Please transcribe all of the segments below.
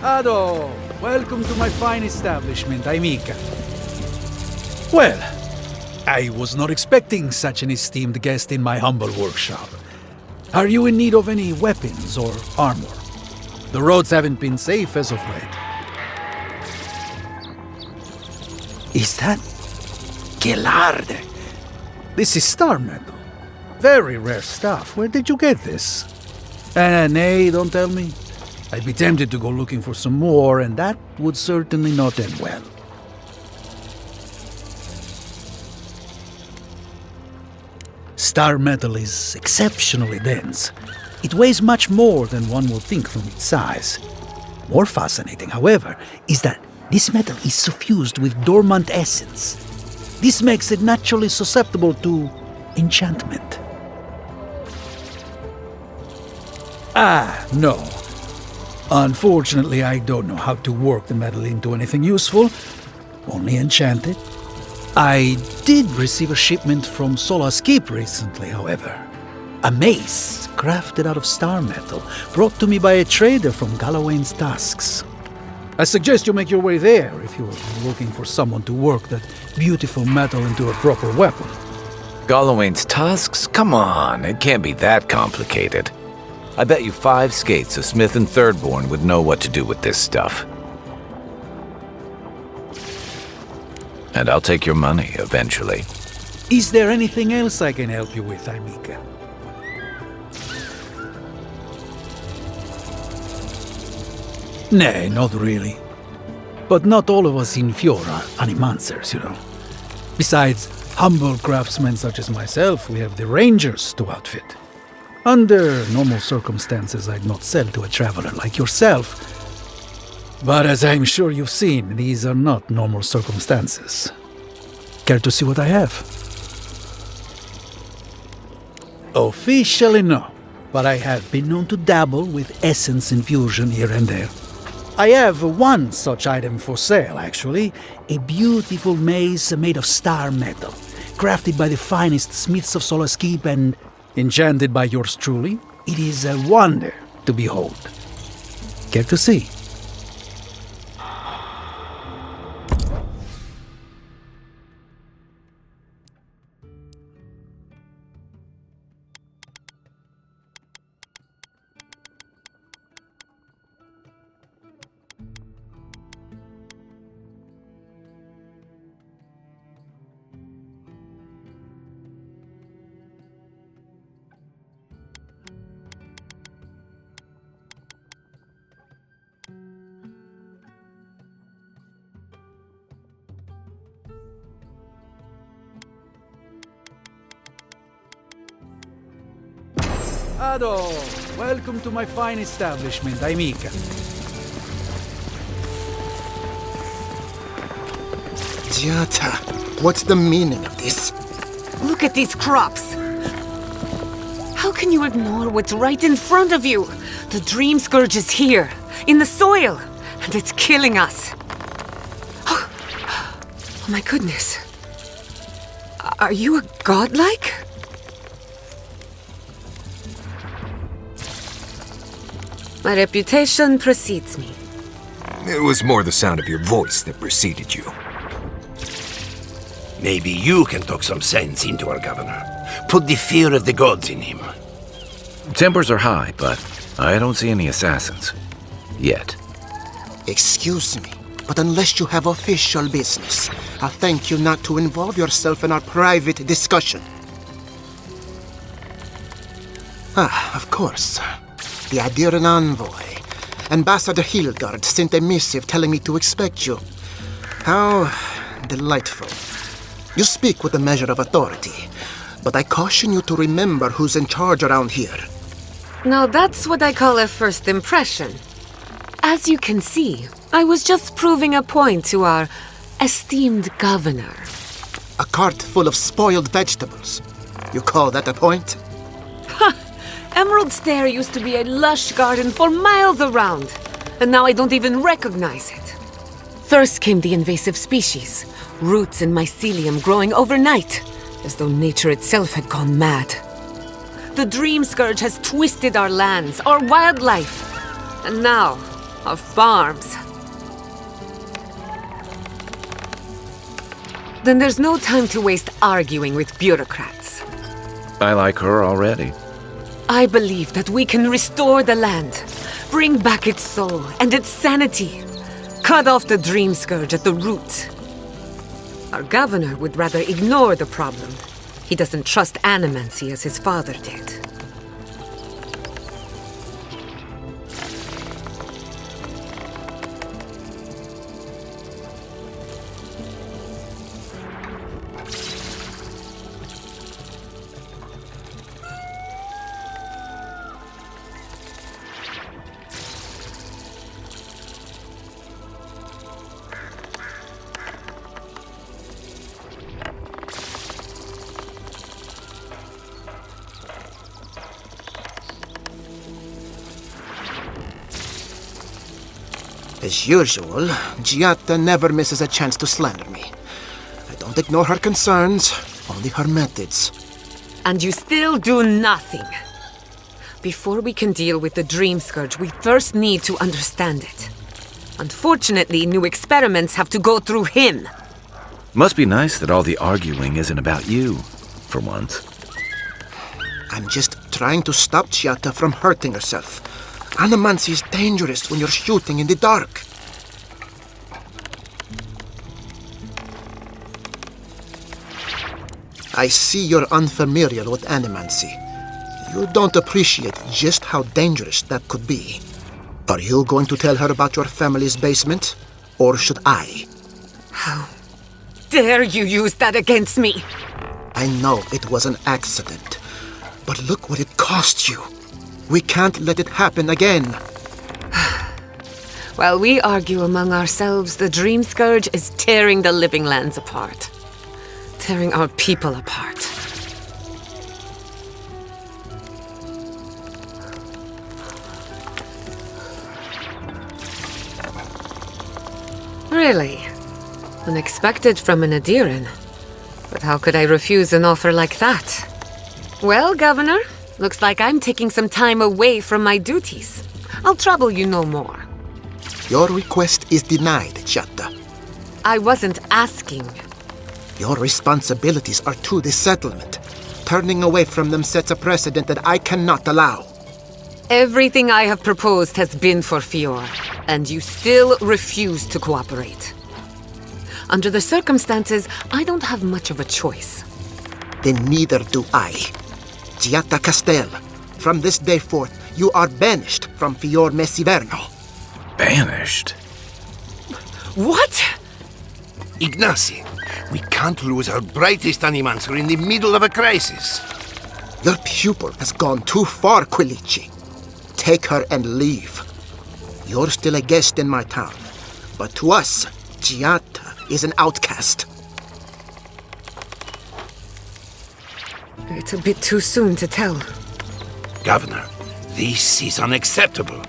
Ado, welcome to my fine establishment, Amica. Well, I was not expecting such an esteemed guest in my humble workshop. Are you in need of any weapons or armor? The roads haven't been safe as of late. Is that Gelarde? This is star metal. Very rare stuff. Where did you get this? Nay, don't tell me. I'd be tempted to go looking for some more, and that would certainly not end well. Star metal is exceptionally dense. It weighs much more than one would think from its size. More fascinating, however, is that this metal is suffused with dormant essence. This makes it naturally susceptible to enchantment. No. Unfortunately, I don't know how to work the metal into anything useful. Only enchant it. I did receive a shipment from Solace Keep recently, however. A mace crafted out of star metal, brought to me by a trader from Galloway's Tusks. I suggest you make your way there if you're looking for someone to work that beautiful metal into a proper weapon. Galloway's Tusks? Come on, it can't be that complicated. I bet you 5 skates a Smith and Thirdborn would know what to do with this stuff. And I'll take your money eventually. Is there anything else I can help you with, Amica? Nay, not really. But not all of us in Fior are animancers, you know. Besides humble craftsmen such as myself, we have the rangers to outfit. Under normal circumstances, I'd not sell to a traveler like yourself. But as I'm sure you've seen, these are not normal circumstances. Care to see what I have? Officially no, but I have been known to dabble with essence infusion here and there. I have one such item for sale, actually. A beautiful mace made of star metal, crafted by the finest smiths of Solace Keep and enchanted by yours truly. It is a wonder to behold. Care to see? Ado, welcome to my fine establishment, Amica. Giata, what's the meaning of this? Look at these crops. How can you ignore what's right in front of you? The dreamscourge is here, in the soil, and it's killing us. Oh my goodness. Are you a godlike? My reputation precedes me. It was more the sound of your voice that preceded you. Maybe you can talk some sense into our governor. Put the fear of the gods in him. Tempers are high, but I don't see any assassins. Yet. Excuse me, but unless you have official business, I'll thank you not to involve yourself in our private discussion. Of course. The Adiran envoy, Ambassador Hildgard, sent a missive telling me to expect you. How delightful. You speak with a measure of authority, but I caution you to remember who's in charge around here. Now that's what I call a first impression. As you can see, I was just proving a point to our esteemed governor. A cart full of spoiled vegetables. You call that a point? Emerald Stair used to be a lush garden for miles around, and now I don't even recognize it. First came the invasive species, roots and mycelium growing overnight, as though nature itself had gone mad. The dreamscourge has twisted our lands, our wildlife, and now our farms. Then there's no time to waste arguing with bureaucrats. I like her already. I believe that we can restore the land, bring back its soul and its sanity, cut off the dreamscourge at the root. Our governor would rather ignore the problem. He doesn't trust animancy as his father did. As usual, Giatta never misses a chance to slander me. I don't ignore her concerns, only her methods. And you still do nothing. Before we can deal with the dreamscourge, we first need to understand it. Unfortunately, new experiments have to go through him. Must be nice that all the arguing isn't about you, for once. I'm just trying to stop Giatta from hurting herself. Animancy is dangerous when you're shooting in the dark. I see you're unfamiliar with animancy. You don't appreciate just how dangerous that could be. Are you going to tell her about your family's basement? Or should I? How dare you use that against me? I know it was an accident. But look what it cost you. We can't let it happen again. While we argue among ourselves, the dreamscourge is tearing the living lands apart. Tearing our people apart. Really? Unexpected from an Adiran. But how could I refuse an offer like that? Well, Governor, looks like I'm taking some time away from my duties. I'll trouble you no more. Your request is denied, Giatta. I wasn't asking. Your responsibilities are to the settlement. Turning away from them sets a precedent that I cannot allow. Everything I have proposed has been for Fior, and you still refuse to cooperate. Under the circumstances, I don't have much of a choice. Then neither do I. Giatta Castel, from this day forth, you are banished from Fior Messiverno. Banished? What? Ignacy, we can't lose our brightest animancer in the middle of a crisis. Your pupil has gone too far, Quilici. Take her and leave. You're still a guest in my town, but to us, Giatta is an outcast. It's a bit too soon to tell. Governor, this is unacceptable.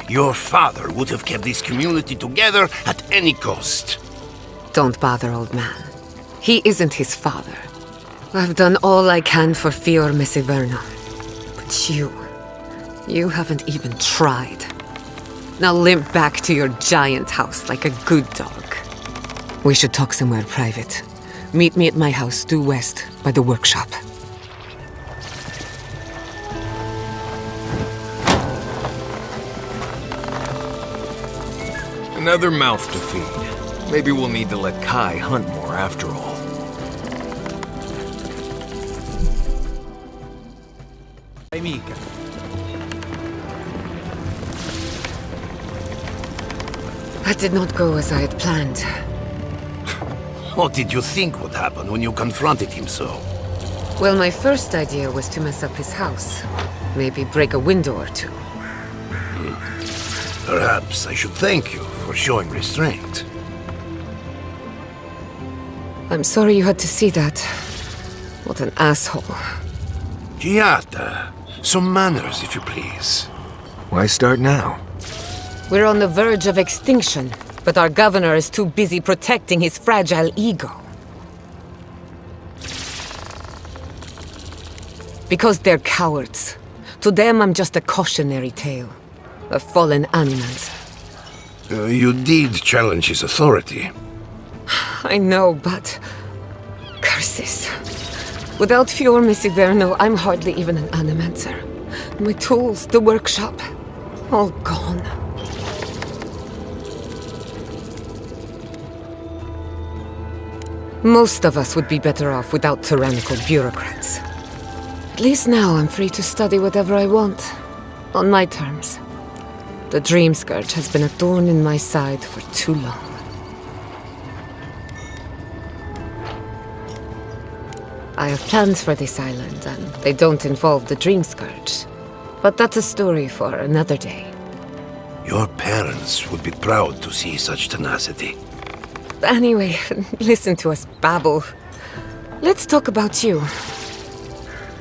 Your father would have kept this community together at any cost. Don't bother, old man. He isn't his father. I've done all I can for Fior Messiverno. But you haven't even tried. Now limp back to your giant house like a good dog. We should talk somewhere private. Meet me at my house due west by the workshop. Another mouth to feed. Maybe we'll need to let Kai hunt more after all. Amica. That did not go as I had planned. What did you think would happen when you confronted him so? Well, my first idea was to mess up his house. Maybe break a window or two. Perhaps I should thank you for showing restraint. I'm sorry you had to see that. What an asshole. Giatta, some manners, if you please. Why start now? We're on the verge of extinction, but our governor is too busy protecting his fragile ego. Because they're cowards. To them, I'm just a cautionary tale. A fallen animals. You did challenge his authority. I know, but... curses. Without Fior Missiverno, I'm hardly even an animancer. My tools, the workshop, all gone. Most of us would be better off without tyrannical bureaucrats. At least now I'm free to study whatever I want, on my terms. The dreamscourge has been a thorn in my side for too long. I have plans for this island, and they don't involve the dreamscourge. But that's a story for another day. Your parents would be proud to see such tenacity. Anyway, listen to us babble. Let's talk about you.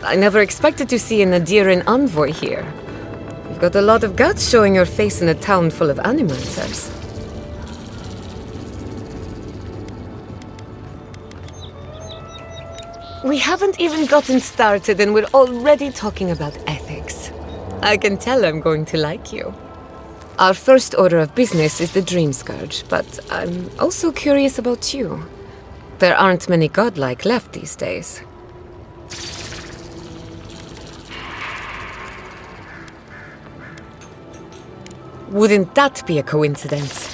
I never expected to see an Adiran envoy here. You've got a lot of guts showing your face in a town full of animancers. We haven't even gotten started and we're already talking about ethics. I can tell I'm going to like you. Our first order of business is the dreamscourge, but I'm also curious about you. There aren't many godlike left these days. Wouldn't that be a coincidence?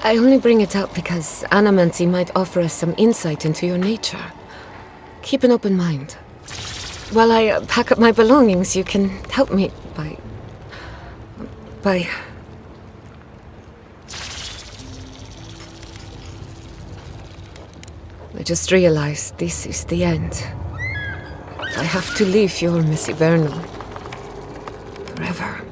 I only bring it up because Animancy might offer us some insight into your nature. Keep an open mind. While I pack up my belongings, you can help me by... I just realized this is the end. I have to leave Fior Missiverno. Forever.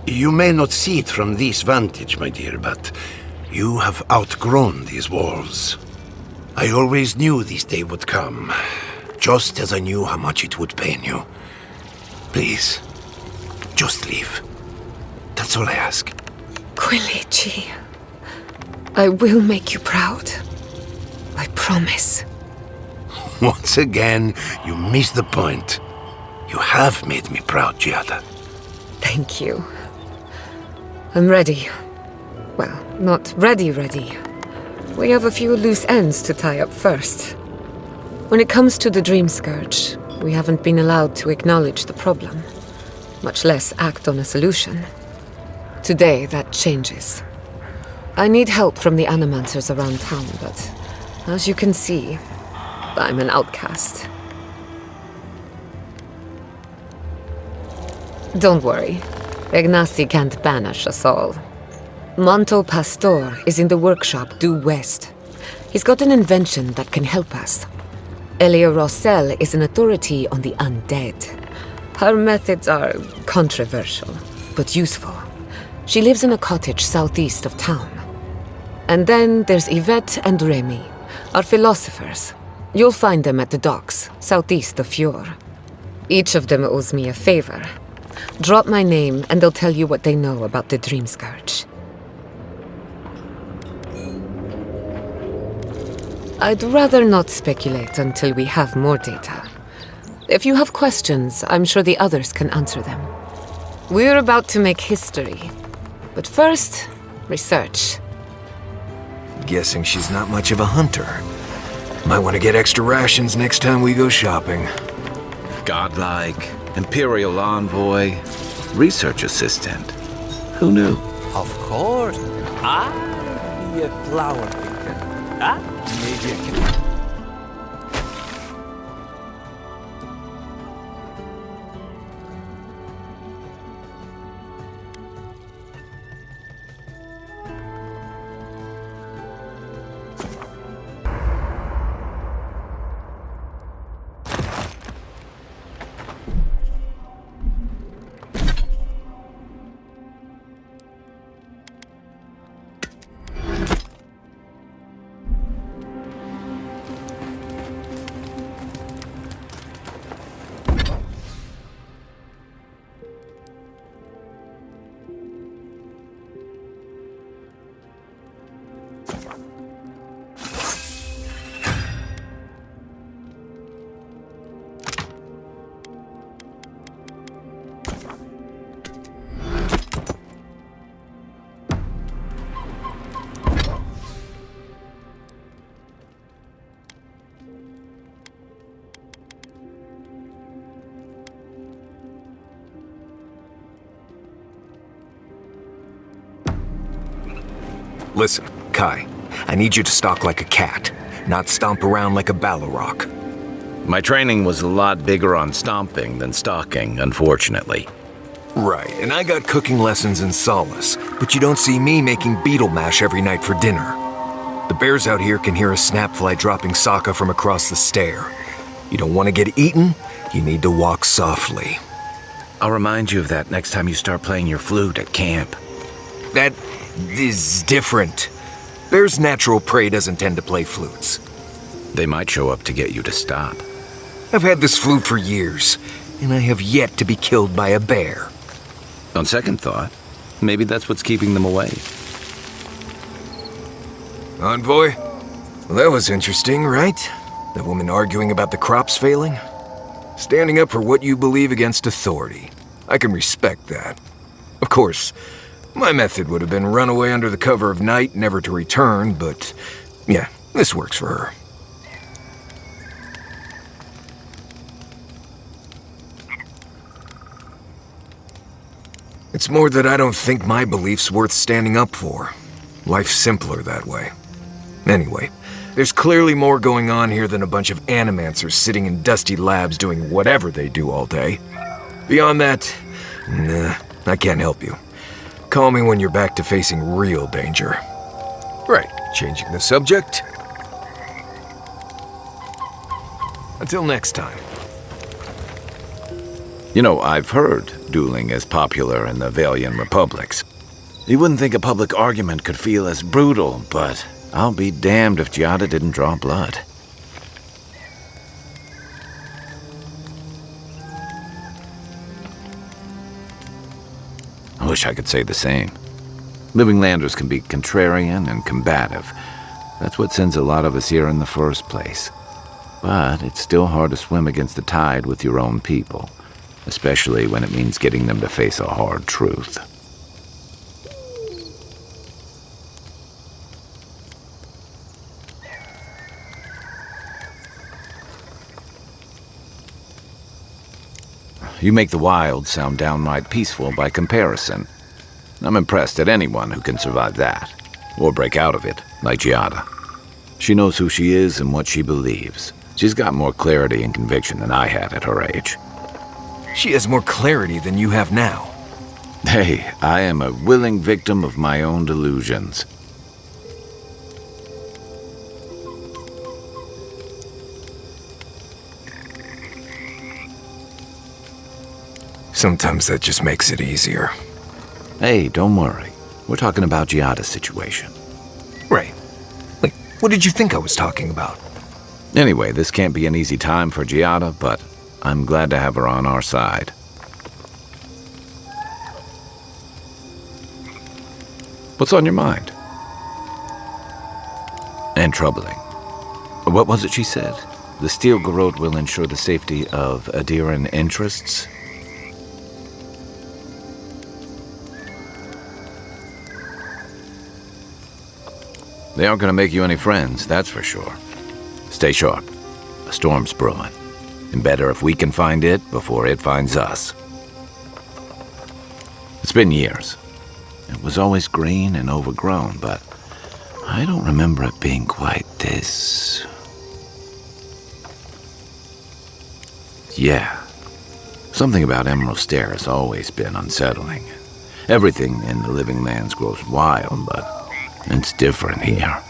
You may not see it from this vantage, my dear, but you have outgrown these walls. I always knew this day would come, just as I knew how much it would pain you. Please, just leave. That's all I ask. Quilici, I will make you proud. I promise. Once again, you missed the point. You have made me proud, Giada. Thank you. I'm ready. Well, not ready. We have a few loose ends to tie up first. When it comes to the dreamscourge, we haven't been allowed to acknowledge the problem, much less act on a solution. Today, that changes. I need help from the animancers around town, but as you can see, I'm an outcast. Don't worry. Ignasi can't banish us all. Manto Pastor is in the workshop due west. He's got an invention that can help us. Elia Rossell is an authority on the undead. Her methods are controversial, but useful. She lives in a cottage southeast of town. And then there's Yvette and Remy, our philosophers. You'll find them at the docks, southeast of Fior. Each of them owes me a favor. Drop my name and they'll tell you what they know about the dreamscourge. I'd rather not speculate until we have more data. If you have questions, I'm sure the others can answer them. We're about to make history. But first, research. Guessing she's not much of a hunter. Might want to get extra rations next time we go shopping. Godlike, Imperial Envoy, Research Assistant. Who knew? Of course. I'll be a flower picker. Huh? Maybe I can... Listen, Kai, I need you to stalk like a cat, not stomp around like a Balrog. My training was a lot bigger on stomping than stalking, unfortunately. Right, and I got cooking lessons in Solace, but you don't see me making beetle mash every night for dinner. The bears out here can hear a snapfly dropping Sokka from across the stair. You don't want to get eaten, you need to walk softly. I'll remind you of that next time you start playing your flute at camp. That is different. Bear's natural prey doesn't tend to play flutes. They might show up to get you to stop. I've had this flute for years, and I have yet to be killed by a bear. On second thought, maybe that's what's keeping them away. Envoy? Well, that was interesting, right? The woman arguing about the crops failing? Standing up for what you believe against authority. I can respect that. Of course, my method would have been run away under the cover of night, never to return, but yeah, this works for her. It's more that I don't think my belief's worth standing up for. Life's simpler that way. Anyway, there's clearly more going on here than a bunch of animancers sitting in dusty labs doing whatever they do all day. Beyond that, nah, I can't help you. Call me when you're back to facing real danger. Right, changing the subject. Until next time. You know, I've heard dueling is popular in the Valian republics. You wouldn't think a public argument could feel as brutal, but I'll be damned if Giada didn't draw blood. I wish I could say the same. Living Landers can be contrarian and combative. That's what sends a lot of us here in the first place. But it's still hard to swim against the tide with your own people, especially when it means getting them to face a hard truth. You make the wild sound downright peaceful by comparison. I'm impressed at anyone who can survive that, or break out of it, like Giada. She knows who she is and what she believes. She's got more clarity and conviction than I had at her age. She has more clarity than you have now. Hey, I am a willing victim of my own delusions. Sometimes that just makes it easier. Hey, don't worry. We're talking about Giada's situation. Right. Wait, what did you think I was talking about? Anyway, this can't be an easy time for Giada, but I'm glad to have her on our side. What's on your mind? And troubling. What was it she said? The Steel Garrote will ensure the safety of Adiran interests? They aren't going to make you any friends, that's for sure. Stay sharp. A storm's brewing. And better if we can find it before it finds us. It's been years. It was always green and overgrown, but I don't remember it being quite this... Yeah. Something about Emerald Stair has always been unsettling. Everything in the living lands grows wild, but it's different here.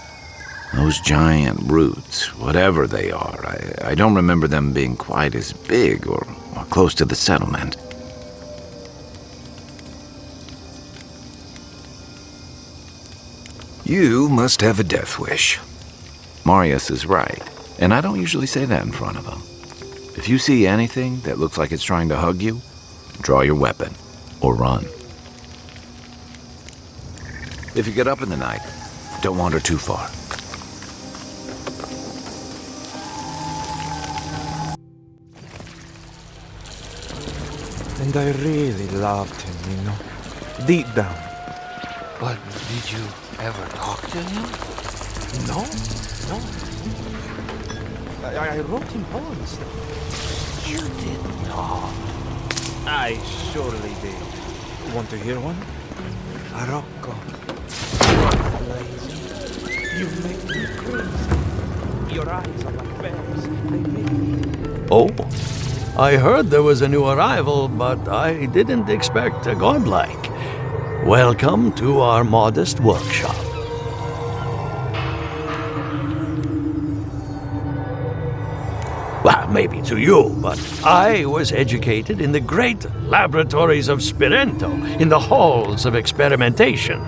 Those giant roots, whatever they are, I don't remember them being quite as big or close to the settlement. You must have a death wish. Marius is right, and I don't usually say that in front of him. If you see anything that looks like it's trying to hug you, draw your weapon or run. If you get up in the night, don't wander too far. And I really loved him, you know, deep down. But did you ever talk to him? No. I wrote him poems. You did not. I surely did. Want to hear one? Rocco. blazing. You make me crazy. Your eyes are like bears. They make me... Oh, I heard there was a new arrival, but I didn't expect a godlike. Welcome to our modest workshop. Well, maybe to you, but I was educated in the great laboratories of Spirento, in the halls of experimentation.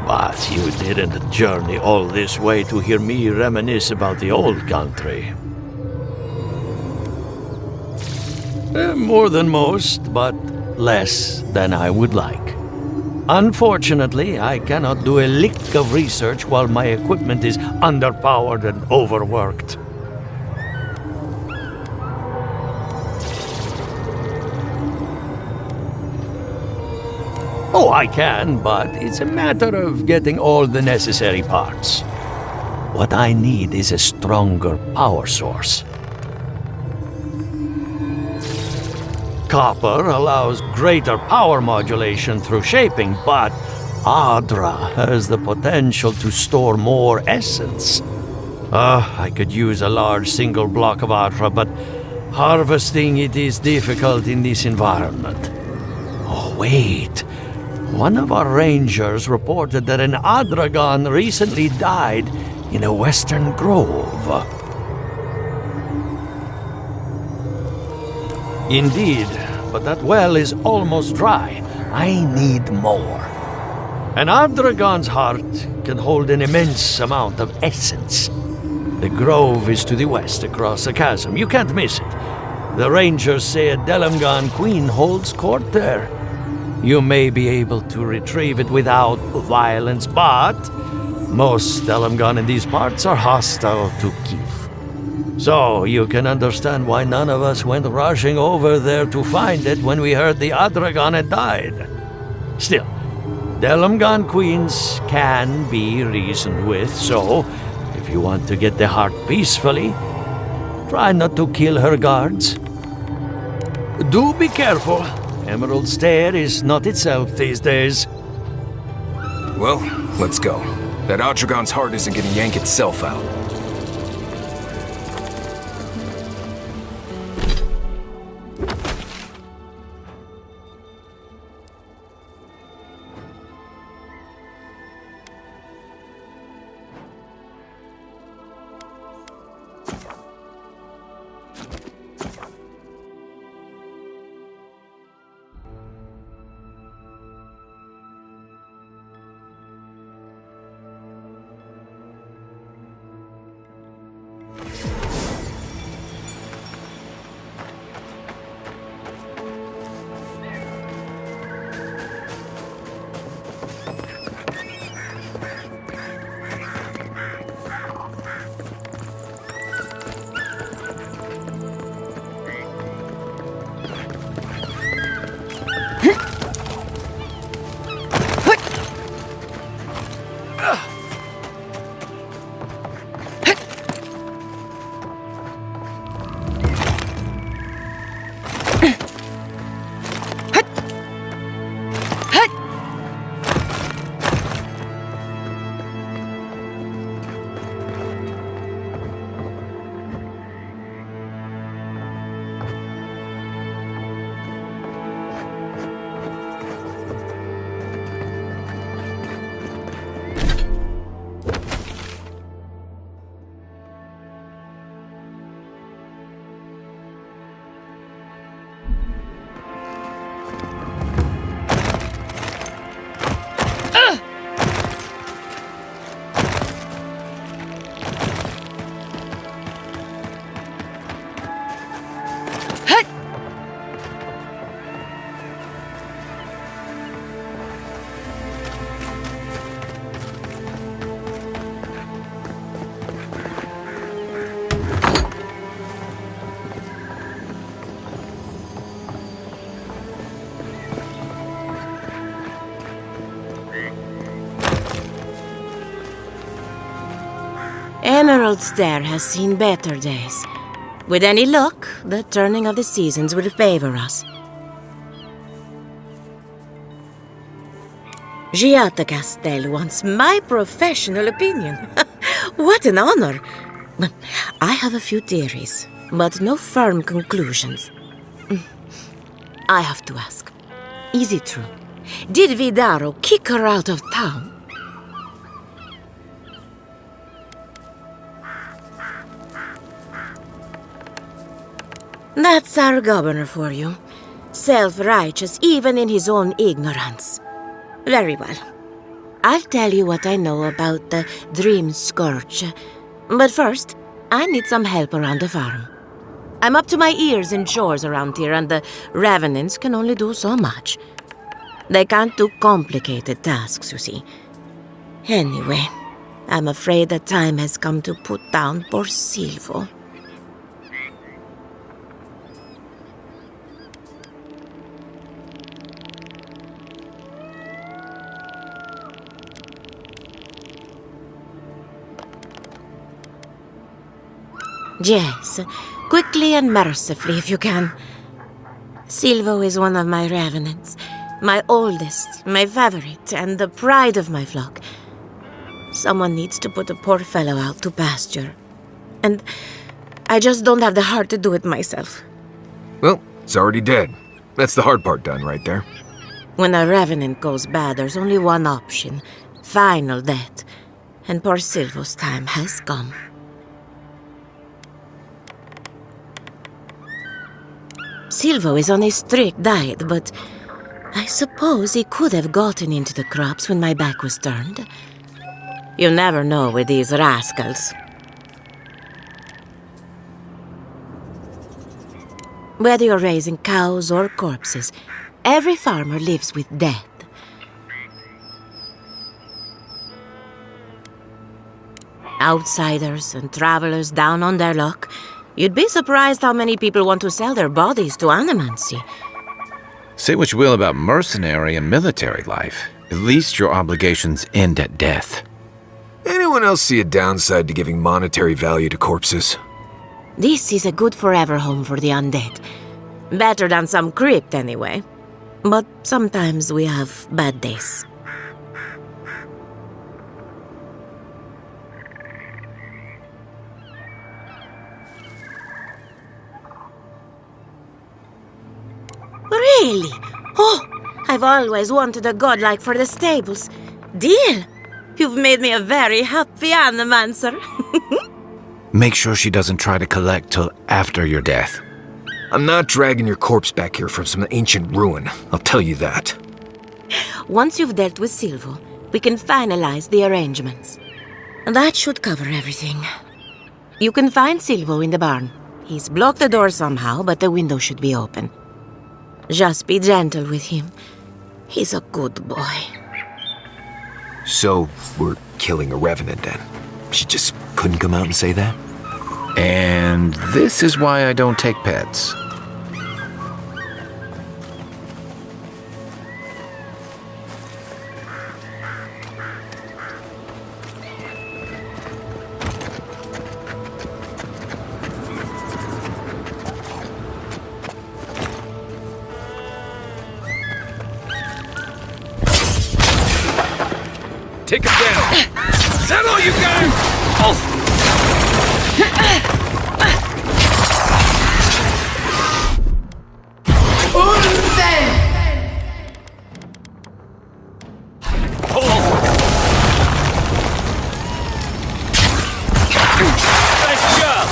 But you didn't journey all this way to hear me reminisce about the old country. More than most, but less than I would like. Unfortunately, I cannot do a lick of research while my equipment is underpowered and overworked. Oh, I can, but it's a matter of getting all the necessary parts. What I need is a stronger power source. Copper allows greater power modulation through shaping, but Adra has the potential to store more essence. I could use a large single block of Adra, but harvesting it is difficult in this environment. Oh, wait. One of our rangers reported that an Adragon recently died in a western grove. Indeed, but that well is almost dry. I need more. An Adragon's heart can hold an immense amount of essence. The grove is to the west across the chasm. You can't miss it. The rangers say a Delamgan queen holds court there. You may be able to retrieve it without violence, but most Delamgan in these parts are hostile to Keith. So you can understand why none of us went rushing over there to find it when we heard the Adragon had died. Still, Delamgan queens can be reasoned with, so if you want to get the heart peacefully, try not to kill her guards. Do be careful. Emerald Stair is not itself these days. Well, let's go. That Adragon's heart isn't gonna yank itself out. Emerald Stair has seen better days. With any luck, the turning of the seasons will favor us. Giata Castel wants my professional opinion. What an honor! I have a few theories, but no firm conclusions. I have to ask, is it true? Did Vidaro kick her out of town? That's our governor for you. Self-righteous even in his own ignorance. Very well. I'll tell you what I know about the dreamscourge. But first, I need some help around the farm. I'm up to my ears in chores around here, and the revenants can only do so much. They can't do complicated tasks, you see. Anyway, I'm afraid the time has come to put down poor Silvo. Yes, quickly and mercifully if you can. Silvo is one of my revenants, my oldest, my favorite, and the pride of my flock. Someone needs to put a poor fellow out to pasture. And I just don't have the heart to do it myself. Well, it's already dead. That's the hard part done right there. When a revenant goes bad, there's only one option. Final death. And poor Silvo's time has come. Silvo is on a strict diet, but I suppose he could have gotten into the crops when my back was turned. You never know with these rascals. Whether you're raising cows or corpses, every farmer lives with death. Outsiders and travelers down on their luck. You'd be surprised how many people want to sell their bodies to animancy. Say what you will about mercenary and military life. At least your obligations end at death. Anyone else see a downside to giving monetary value to corpses? This is a good forever home for the undead. Better than some crypt, anyway. But sometimes we have bad days. Really? Oh, I've always wanted a godlike for the stables. Deal! You've made me a very happy animancer. Make sure she doesn't try to collect till after your death. I'm not dragging your corpse back here from some ancient ruin, I'll tell you that. Once you've dealt with Silvo, we can finalize the arrangements. That should cover everything. You can find Silvo in the barn. He's blocked the door somehow, but the window should be open. Just be gentle with him. He's a good boy. So, we're killing a revenant then? She just couldn't come out and say that? And this is why I don't take pets. Take him down! Is that all you got? Nice job!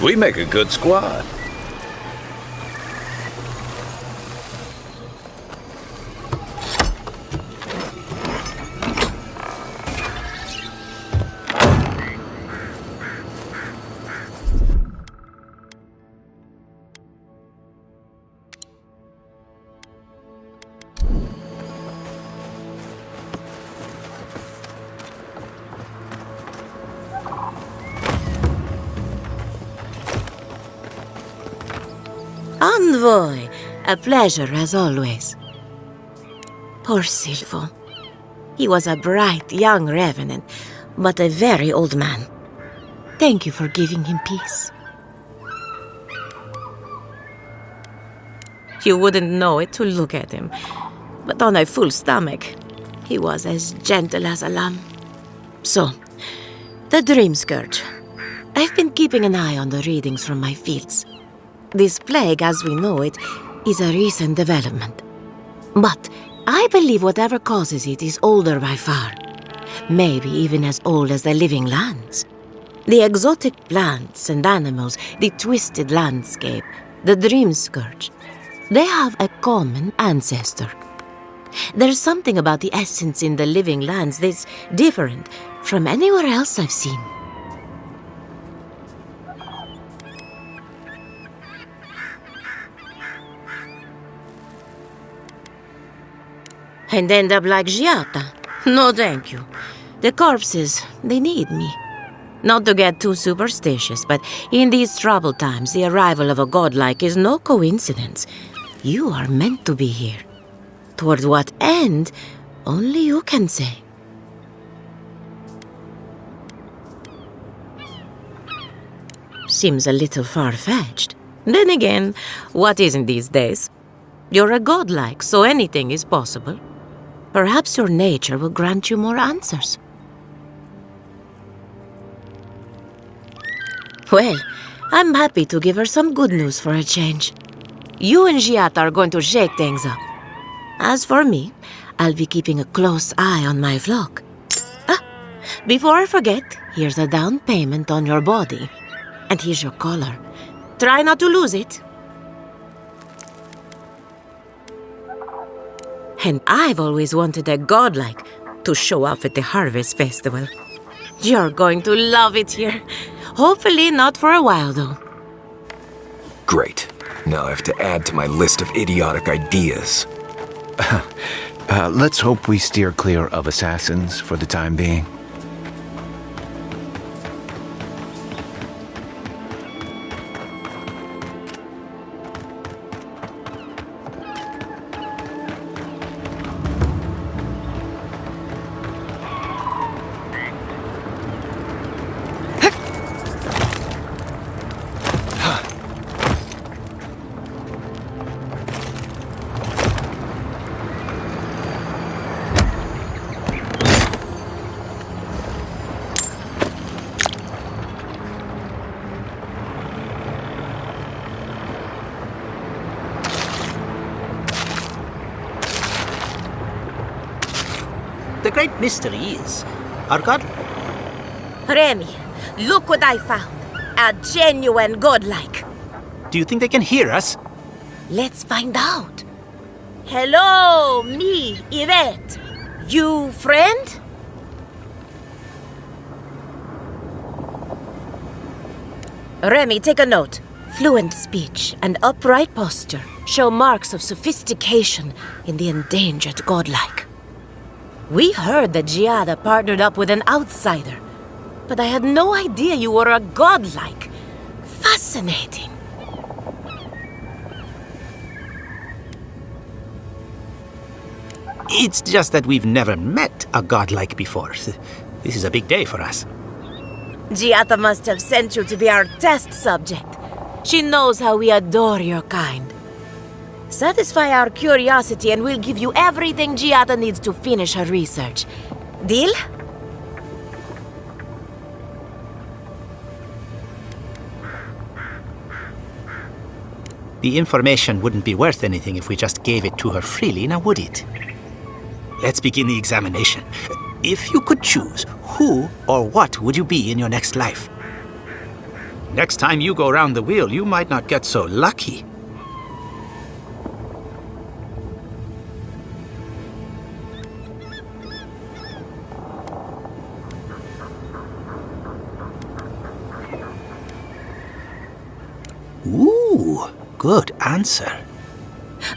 We make a good squad. Envoy, a pleasure as always. Poor Silvo. He was a bright young revenant, but a very old man. Thank you for giving him peace. You wouldn't know it to look at him. But on a full stomach, he was as gentle as a lamb. So, the dreamscourge. I've been keeping an eye on the readings from my fields. This plague, as we know it, is a recent development. But I believe whatever causes it is older by far. Maybe even as old as the living lands. The exotic plants and animals, the twisted landscape, the dreamscourge. They have a common ancestor. There's something about the essence in the living lands that's different from anywhere else I've seen. And end up like Giata? No, thank you. The corpses, they need me. Not to get too superstitious, but in these troubled times, the arrival of a godlike is no coincidence. You are meant to be here. Toward what end, only you can say. Seems a little far-fetched. Then again, what isn't these days? You're a godlike, so anything is possible. Perhaps your nature will grant you more answers. Well, I'm happy to give her some good news for a change. You and Giata are going to shake things up. As for me, I'll be keeping a close eye on my flock. Before I forget, here's a down payment on your body. And here's your collar. Try not to lose it. And I've always wanted a godlike to show off at the Harvest Festival. You're going to love it here. Hopefully not for a while, though. Great. Now I have to add to my list of idiotic ideas. Let's hope we steer clear of assassins for the time being. The great mystery is, our god... Remy, look what I found. A genuine godlike. Do you think they can hear us? Let's find out. Hello, me, Yvette. You friend? Remy, take a note. Fluent speech and upright posture show marks of sophistication in the endangered godlike. We heard that Giada partnered up with an outsider, but I had no idea you were a godlike. Fascinating. It's just that we've never met a godlike before. This is a big day for us. Giada must have sent you to be our test subject. She knows how we adore your kind. Satisfy our curiosity and we'll give you everything Giada needs to finish her research. Deal? The information wouldn't be worth anything if we just gave it to her freely, now would it? Let's begin the examination. If you could choose, who or what would you be in your next life? Next time you go round the wheel, you might not get so lucky. Ooh, good answer.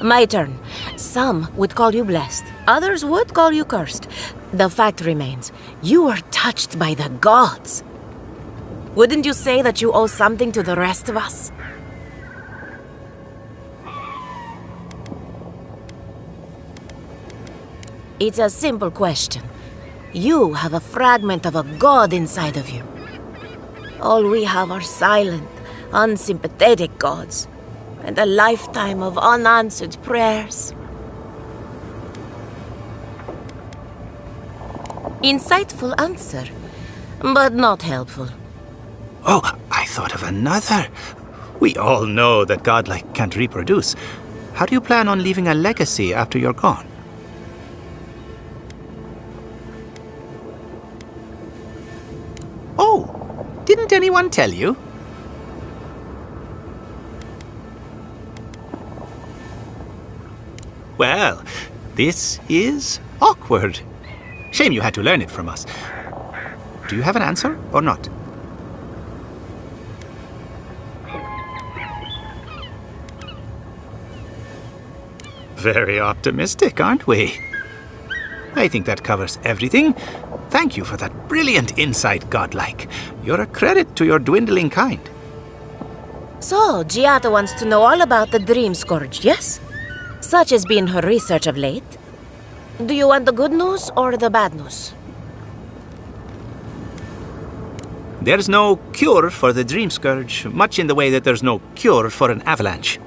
My turn. Some would call you blessed. Others would call you cursed. The fact remains, you were touched by the gods. Wouldn't you say that you owe something to the rest of us? It's a simple question. You have a fragment of a god inside of you. All we have are silent, unsympathetic gods. and a lifetime of unanswered prayers. Insightful answer, but not helpful. Oh, I thought of another. We all know that godlike can't reproduce. How do you plan on leaving a legacy after you're gone? Oh, didn't anyone tell you? Well, this is awkward. Shame you had to learn it from us. Do you have an answer or not? Very optimistic, aren't we? I think that covers everything. Thank you for that brilliant insight, godlike. You're a credit to your dwindling kind. So, Giada wants to know all about the dreamscourge, yes? Such has been her research of late. Do you want the good news or the bad news? There's no cure for the dreamscourge, much in the way that there's no cure for an avalanche.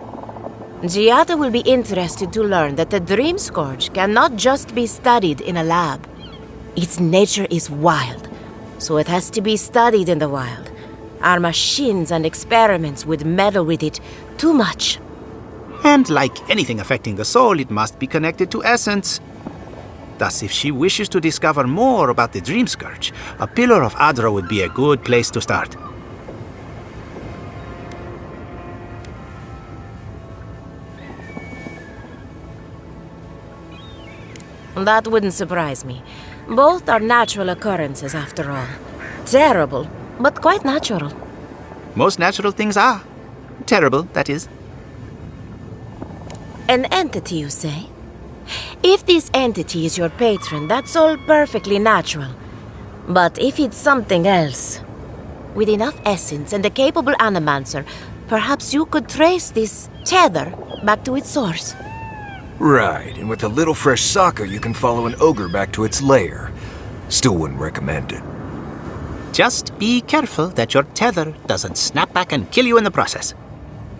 Giada will be interested to learn that the dreamscourge cannot just be studied in a lab. Its nature is wild, so it has to be studied in the wild. Our machines and experiments would meddle with it too much. And like anything affecting the soul, it must be connected to essence. Thus, if she wishes to discover more about the dreamscourge, a pillar of Adra would be a good place to start. That wouldn't surprise me. Both are natural occurrences, after all. Terrible, but quite natural. Most natural things are. Terrible, that is. An entity, you say? If this entity is your patron, that's all perfectly natural. But if it's something else, with enough essence and a capable animancer, perhaps you could trace this tether back to its source. Right, and with a little fresh soccer, you can follow an ogre back to its lair. Still wouldn't recommend it. Just be careful that your tether doesn't snap back and kill you in the process.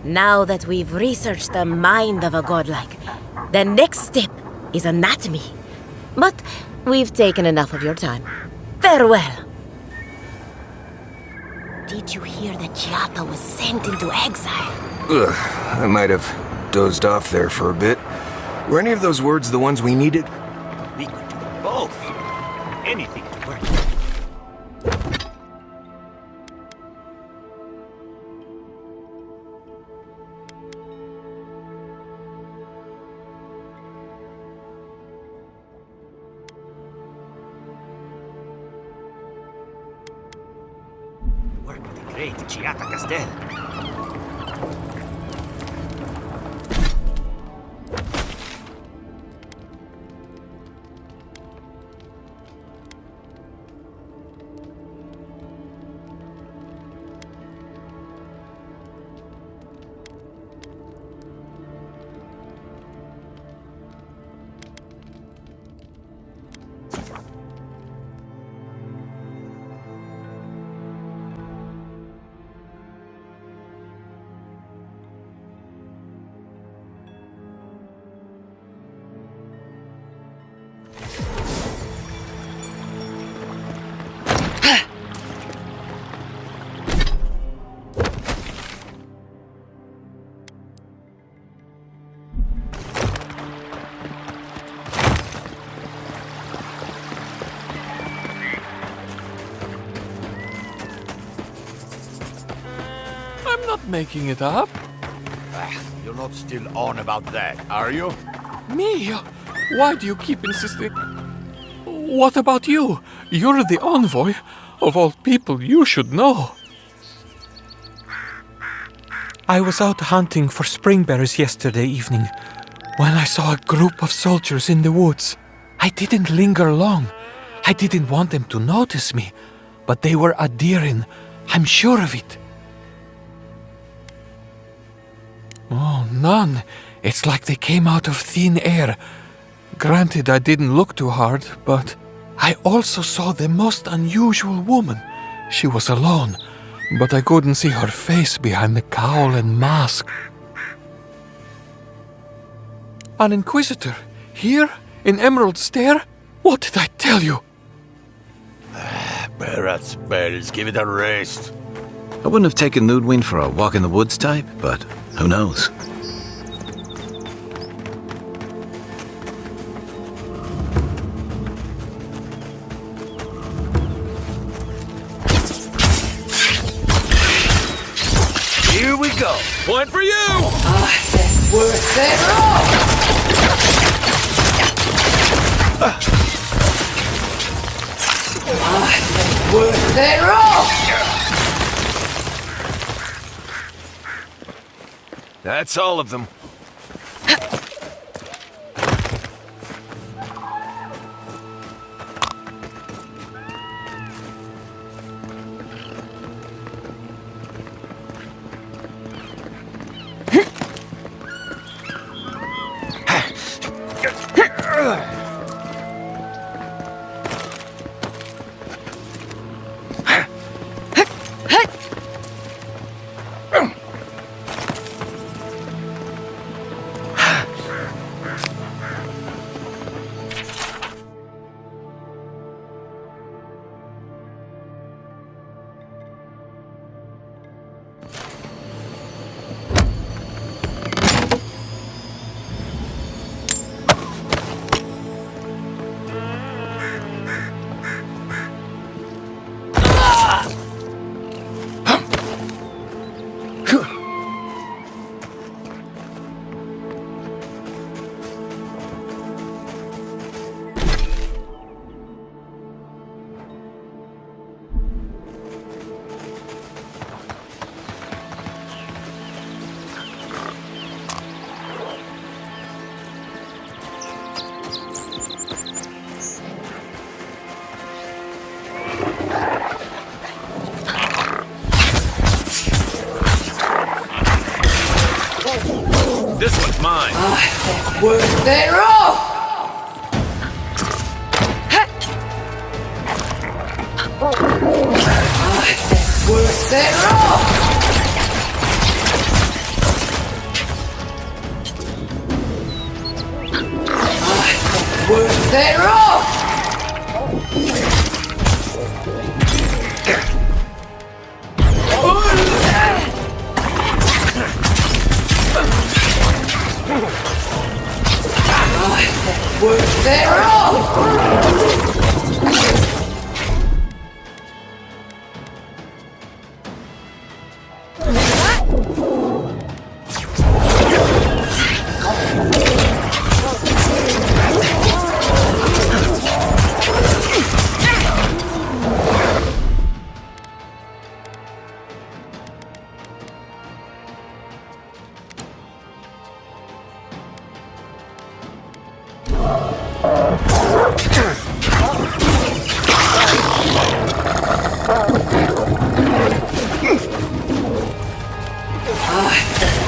Now that we've researched the mind of a godlike, the next step is anatomy. But we've taken enough of your time. Farewell. Did you hear that Giada was sent into exile? Ugh, I might have dozed off there for a bit. Were any of those words the ones we needed? We could do both. Anything to work. Work with the great Giada Castel. I'm not making it up. You're not still on about that, are you? Me? Why do you keep insisting? What about you? You're the envoy. Of all people, you should know. I was out hunting for springberries yesterday evening when I saw a group of soldiers in the woods. I didn't linger long. I didn't want them to notice me, but they were adhering. I'm sure of it. Oh, none. It's like they came out of thin air. Granted, I didn't look too hard, but I also saw the most unusual woman. She was alone, but I couldn't see her face behind the cowl and mask. An Inquisitor? Here? In Emerald Stair? What did I tell you? Barret spells, give it a rest. I wouldn't have taken Ludwig for a walk in the woods type, but who knows? Here we go. Point for you! Worth it all! Worth it all! That's all of them. This one's mine. Worth it all! Worth it all! Worth it all! Worth it all!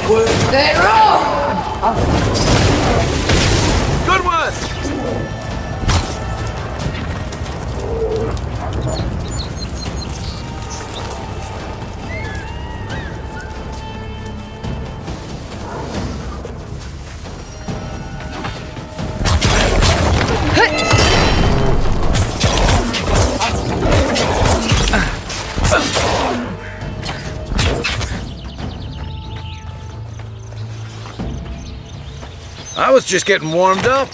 Worth it all! Good one! I was just getting warmed up.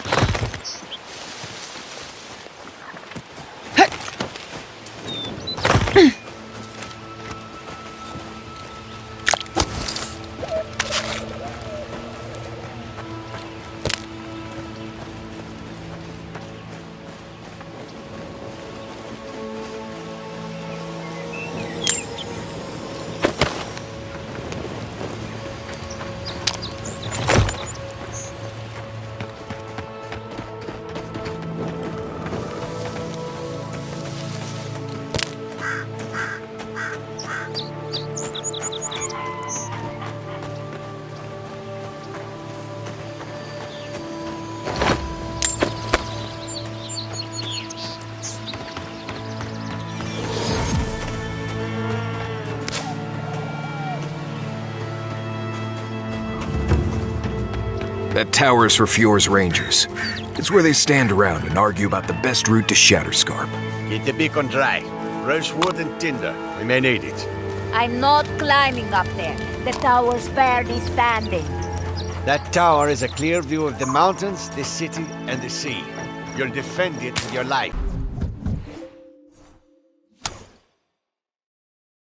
That tower is for Fior's rangers. It's where they stand around and argue about the best route to Shatterscarp. Keep the beacon dry. Fresh wood and tinder. We may need it. I'm not climbing up there. The tower's barely standing. That tower is a clear view of the mountains, the city, and the sea. You'll defend it with your life.